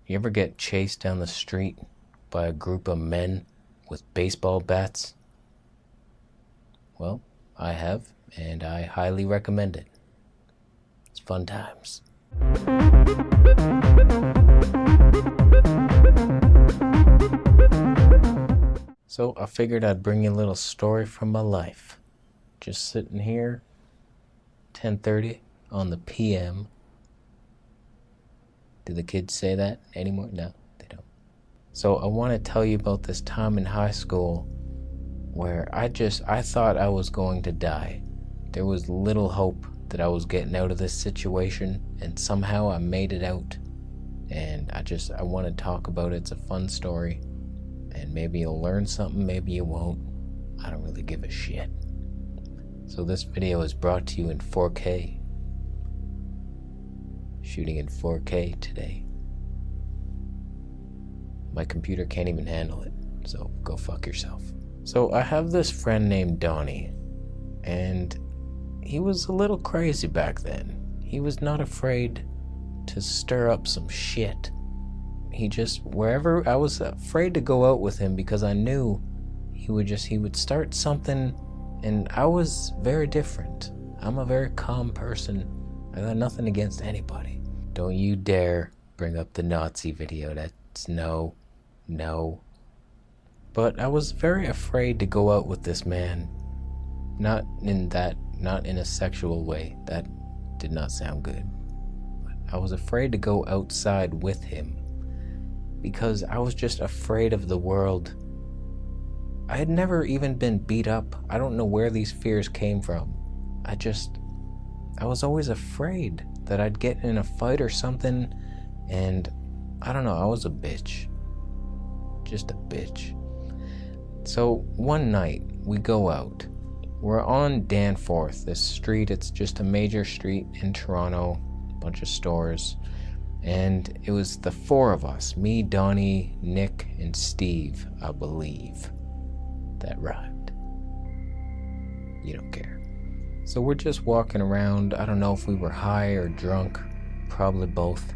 You ever get chased down the street by a group of men with baseball bats? Well, I have, and I highly recommend it. It's fun times. So I figured I'd bring you a little story from my life. Just sitting here, 10:30 on the PM. Do the kids say that anymore? No, they don't. So I want to tell you about this time in high school where I thought I was going to die. There was little hope that I was getting out of this situation, and somehow I made it out. And I want to talk about it. It's a fun story, and maybe you'll learn something, maybe you won't. I don't really give a shit. So this video is brought to you in 4K. Shooting in 4K today. My computer can't even handle it, so go fuck yourself. So I have this friend named Donnie, and he was a little crazy back then. He was not afraid to stir up some shit. Wherever I was afraid to go out with him because I knew he would start something, and I was very different. I'm a very calm person. I got nothing against anybody. Don't you dare bring up the Nazi video. That's no. But I was very afraid to go out with this man. Not in a sexual way. That did not sound good. But I was afraid to go outside with him because I was just afraid of the world. I had never even been beat up. I don't know where these fears came from. I was always afraid that I'd get in a fight or something, and I don't know, I was a bitch. Just a bitch. So one night, we go out. We're on Danforth, this street. It's just a major street in Toronto, bunch of stores. And it was the four of us, me, Donnie, Nick, and Steve, I believe. That rhymed. You don't care. So we're just walking around. I don't know if we were high or drunk, probably both.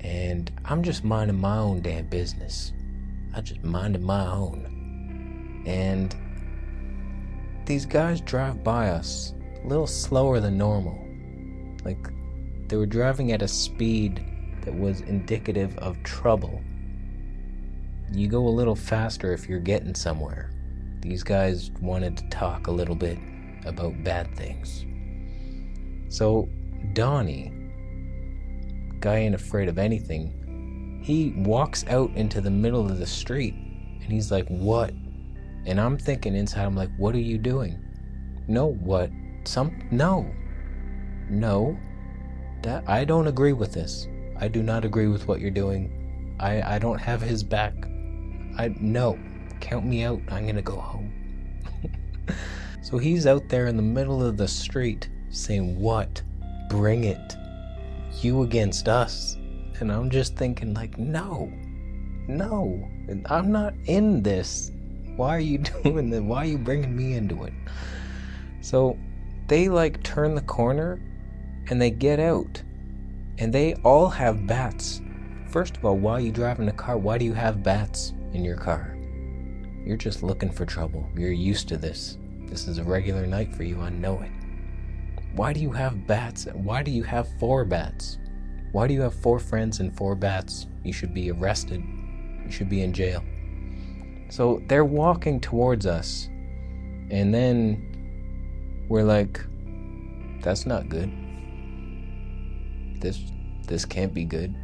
And I'm just minding my own damn business. I just minded my own. And these guys drive by us a little slower than normal. Like they were driving at a speed that was indicative of trouble. You go a little faster if you're getting somewhere. These guys wanted to talk a little bit about bad things. So Donnie, guy ain't afraid of anything, he walks out into the middle of the street and he's like, "What?" And I'm thinking inside, I'm like, "What are you doing?" No, what? No. That I don't agree with this. I do not agree with what you're doing. I don't have his back. No. Count me out. I'm gonna go home. So he's out there in the middle of the street saying, "What? Bring it. You against us." And I'm just thinking like, no. I'm not in this. Why are you doing this? Why are you bringing me into it? So they like turn the corner and they get out and they all have bats. First of all, why are you driving a car? Why do you have bats in your car? You're just looking for trouble. You're used to this. This is a regular night for you, I know it. Why do you have bats? Why do you have 4 bats? Why do you have 4 friends and 4 bats? You should be arrested. You should be in jail. So they're walking towards us, and then we're like, that's not good. This can't be good.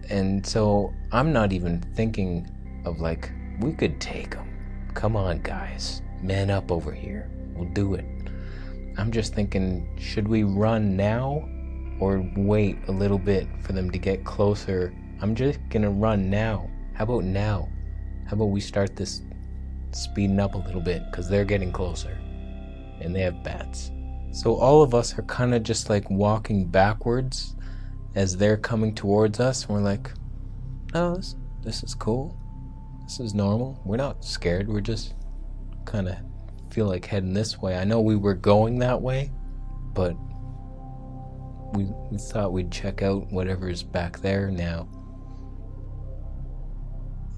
And so I'm not even thinking of like, we could take them. Come on, guys. Man up over here. We'll do it. I'm just thinking, should we run now or wait a little bit for them to get closer? I'm just gonna run now. How about now? How about we start this speeding up a little bit because they're getting closer and they have bats. So all of us are kind of just like walking backwards as they're coming towards us. And we're like, oh, this is cool. This is normal. We're not scared. We're just kind of feel like heading this way. I know we were going that way, but we thought we'd check out whatever's back there now.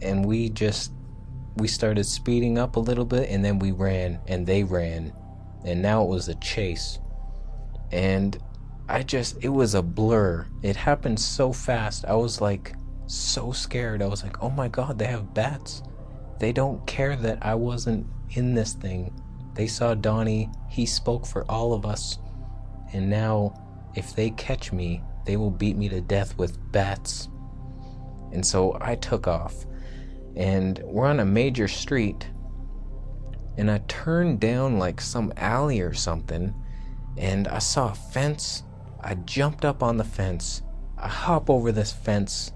and we started speeding up a little bit, and then we ran, and they ran, and now it was a chase. And it was a blur. It happened so fast. I was like so scared. I was like, oh my God, they have bats. They don't care that I wasn't in this thing. They saw Donnie. He spoke for all of us. And now, if they catch me, they will beat me to death with bats. And so I took off. And we're on a major street. And I turned down like some alley or something. And I saw a fence. I jumped up on the fence. I hop over this fence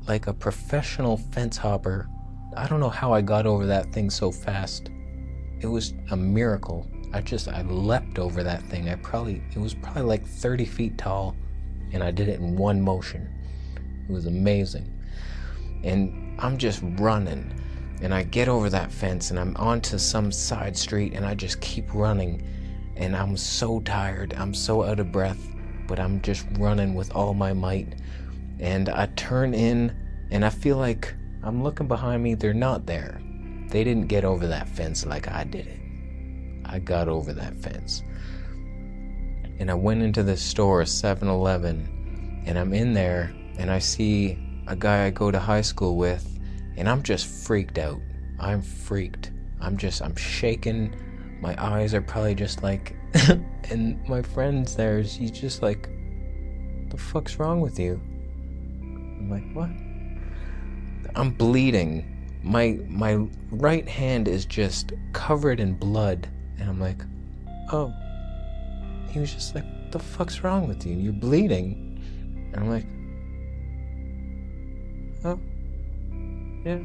like a professional fence hopper. I don't know how I got over that thing so fast. It was a miracle. I leapt over that thing. It was probably like 30 feet tall, and I did it in one motion. It was amazing. And I'm just running, and I get over that fence, and I'm onto some side street, and I just keep running, and I'm so tired. I'm so out of breath, but I'm just running with all my might. And I turn in, and I feel like I'm looking behind me. They're not there. They didn't get over that fence like I did it. I got over that fence. And I went into this store, 7-Eleven, and I'm in there, and I see a guy I go to high school with, and I'm just freaked out. I'm freaked. I'm shaking. My eyes are probably just like, and my friend's there. She's just like, the fuck's wrong with you? I'm like, what? I'm bleeding. My right hand is just covered in blood. And I'm like, oh. He was just like, the fuck's wrong with you? You're bleeding. And I'm like, oh, yeah,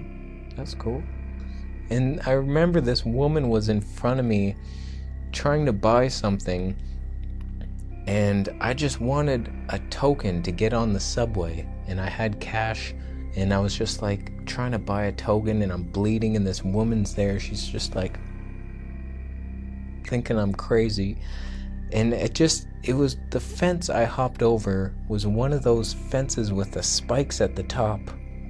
that's cool. And I remember this woman was in front of me trying to buy something, and I just wanted a token to get on the subway, and I had cash, and I was just like trying to buy a token, and I'm bleeding, and this woman's there. She's just like thinking I'm crazy. And it was the fence I hopped over was one of those fences with the spikes at the top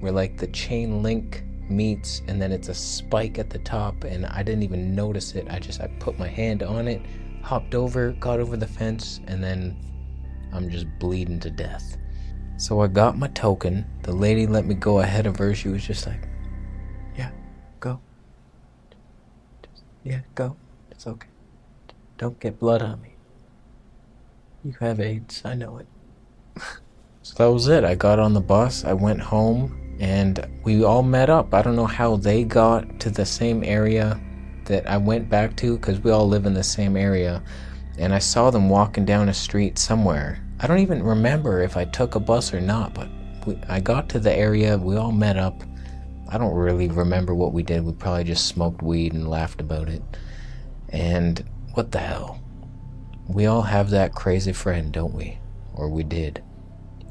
where like the chain link meets, and then it's a spike at the top, and I didn't even notice it. I put my hand on it, hopped over, got over the fence, and then I'm just bleeding to death. So I got my token. The lady let me go ahead of her. She was just like, yeah, go. Yeah, go. It's okay. Don't get blood on me. You have AIDS, I know it. So that was it. I got on the bus, I went home, and we all met up. I don't know how they got to the same area that I went back to, because we all live in the same area. And I saw them walking down a street somewhere. I don't even remember if I took a bus or not, but I got to the area, we all met up. I don't really remember what we did. We probably just smoked weed and laughed about it. And what the hell? We all have that crazy friend, don't we? Or we did.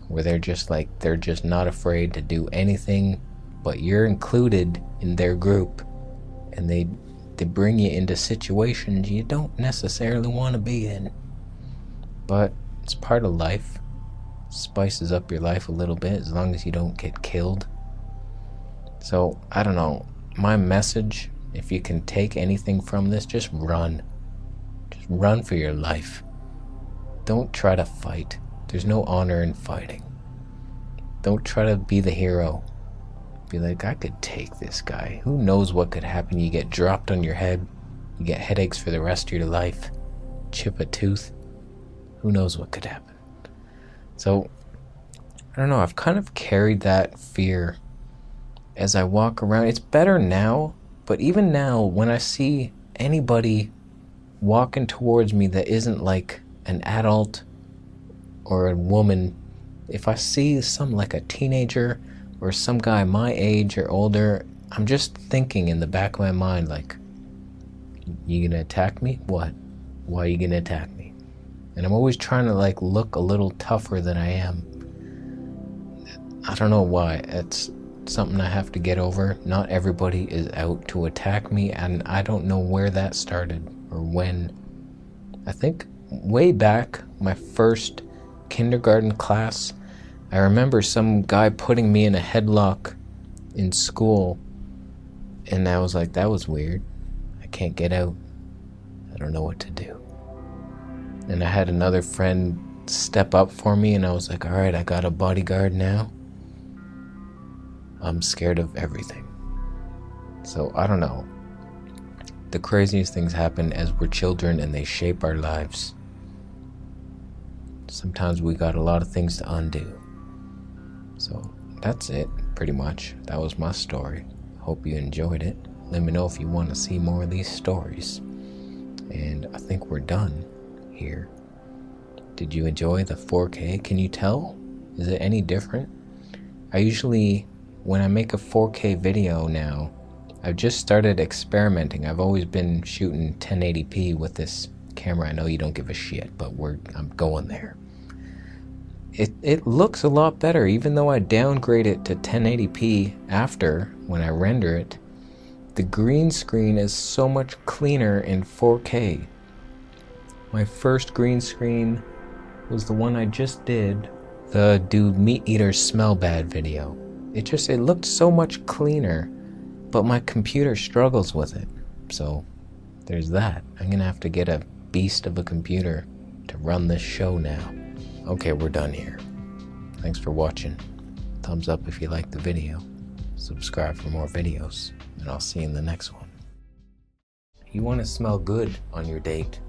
Where they're just not afraid to do anything, but you're included in their group. And they bring you into situations you don't necessarily want to be in. But it's part of life. Spices up your life a little bit, as long as you don't get killed. So, I don't know. My message, if you can take anything from this, just run. Run for your life. Don't try to fight. There's no honor in fighting. Don't try to be the hero. Be like, I could take this guy. Who knows what could happen? You get dropped on your head. You get headaches for the rest of your life. Chip a tooth. Who knows what could happen? So, I don't know. I've kind of carried that fear as I walk around. It's better now, but even now, when I see anybody walking towards me that isn't like an adult or a woman, if I see some like a teenager or some guy my age or older, I'm just thinking in the back of my mind, like, you gonna attack me? What? Why are you gonna attack me? And I'm always trying to like look a little tougher than I am. I don't know why. It's something I have to get over. Not everybody is out to attack me, and I don't know where that started or when. I think way back, my first kindergarten class, I remember some guy putting me in a headlock in school, and I was like, that was weird. I can't get out. I don't know what to do. And I had another friend step up for me, and I was like, all right, I got a bodyguard now. I'm scared of everything. So I don't know. The craziest things happen as we're children, and they shape our lives. Sometimes we got a lot of things to undo. So that's it, pretty much. That was my story. Hope you enjoyed it. Let me know if you want to see more of these stories. And I think we're done here. Did you enjoy the 4K? Can you tell? Is it any different? I usually, when I make a 4K video now, I've just started experimenting. I've always been shooting 1080p with this camera. I know you don't give a shit, but I'm going there. It looks a lot better, even though I downgrade it to 1080p after, when I render it. The green screen is so much cleaner in 4K. My first green screen was the one I just did, the Do Meat Eaters Smell Bad video. It looked so much cleaner, but my computer struggles with it. So there's that. I'm gonna have to get a beast of a computer to run this show now. Okay, we're done here. Thanks for watching. Thumbs up if you liked the video. Subscribe for more videos, and I'll see you in the next one. You want to smell good on your date?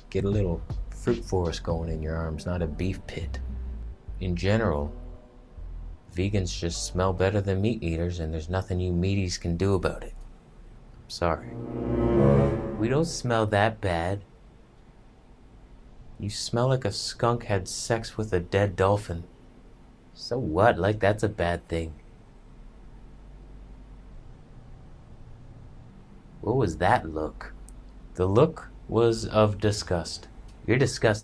Get a little fruit forest going in your arms, not a beef pit. In general, vegans just smell better than meat eaters, and there's nothing you meaties can do about it. I'm sorry. We don't smell that bad. You smell like a skunk had sex with a dead dolphin. So what? Like that's a bad thing. What was that look? The look was of disgust. You're disgusting.